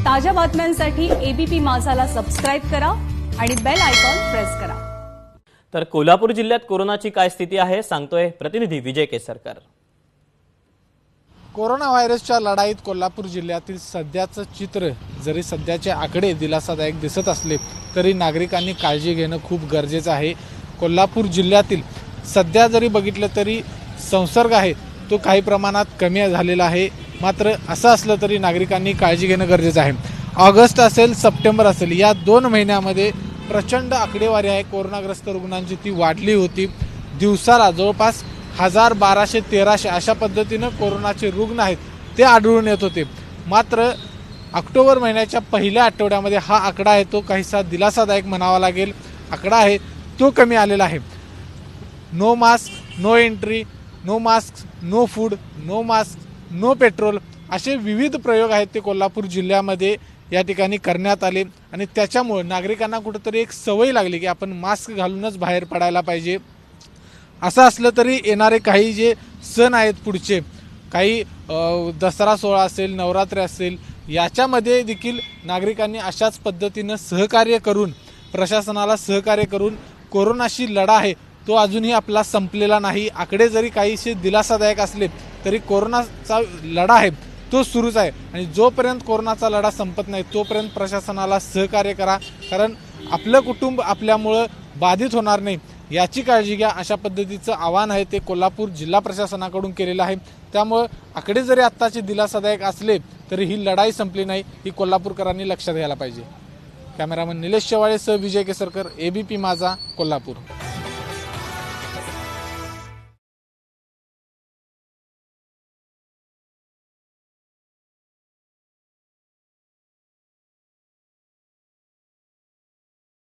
ताज्या बातम्यांसाठी ABP माझाला subscribe करा आणि बेल आयकॉन प्रेस करा। तर कोल्हापूर जिल्ह्यात कोरोनाची काय स्थिती आहे सांगतोय प्रतिनिधी विजय केसरकर। कोरोना व्हायरसच्या लढाईत कोल्हापूर जिल्ह्यातील सध्याचं चित्र जरी सध्याचे आकडे दिलासादायक दिसत असले तरी नागरिकांनी काळजी घेणं खूप गरजेचं आहे। कोल्हापूर जिल्ह्यातील सध्या जरी बघितलं तरी संसर्ग आहे तो काही प्रमाणात कमी झालेला आहे, मात्र असं असलं तरी नागरिकांनी काळजी घेणं गरजेचं आहे। ऑगस्ट असेल सप्टेंबर असेल या 2 महिन्यामध्ये प्रचंड आकडेवारी आहे कोरोनाग्रस्त रुग्णांची ती वाढली होती। दिवसाला जवळपास 1000, 1200, 1300 अशा पद्धतीनं कोरोनाचे रुग्ण आहेत ते आढळून येत होते। मात्र ऑक्टोबर महिन्याच्या पहिल्या आठवड्यामध्ये हा आकडा आहे तो काहीसा दिलासादायक म्हणावा लागेल, आकडा आहे तो कमी आलेला आहे। No mask no entry, no mask no food, no mask no petrol असे विविध प्रयोग आहेत ते कोल्हापूर जिल्ह्यामध्ये या ठिकाणी करण्यात आले आणि त्याच्यामुळे नागरिकांना कुठेतरी एक सवय लागली की आपण मास्क घालूनच बाहेर पडायला पाहिजे। असं असलं तरी येणारे काही जे सण आहेत पुढचे काही दसरा सोहळा असेल, नवरात्री असेल, याच्यामध्ये देखील नागरिकांनी अशाच पद्धतीनं सहकार्य करून प्रशासनाला सहकार्य करून कोरोनाशी लढा आहे तो अजूनही आपला संपलेला नाही। आकडे जरी काहीसे दिलासादायक असले तरी कोरोनाचा लढा आहे तो सुरूच आहे आणि जोपर्यंत कोरोनाचा लढा संपत नाही तोपर्यंत प्रशासनाला सहकार्य करा, कारण आपलं कुटुंब आपल्यामुळं बाधित होणार नाही याची काळजी घ्या अशा पद्धतीचं आवाहन आहे ते कोल्हापूर जिल्हा प्रशासनाकडून केलेलं आहे। त्यामुळे आकडे जरी आत्ताचे दिलासादायक असले तरी ही लढाई संपली नाही ही कोल्हापूरकरांनी लक्षात घ्यायला पाहिजे। कॅमेरामन निलेश शेवाळेसह विजय केसरकर, एबीपी माझा, कोल्हापूर।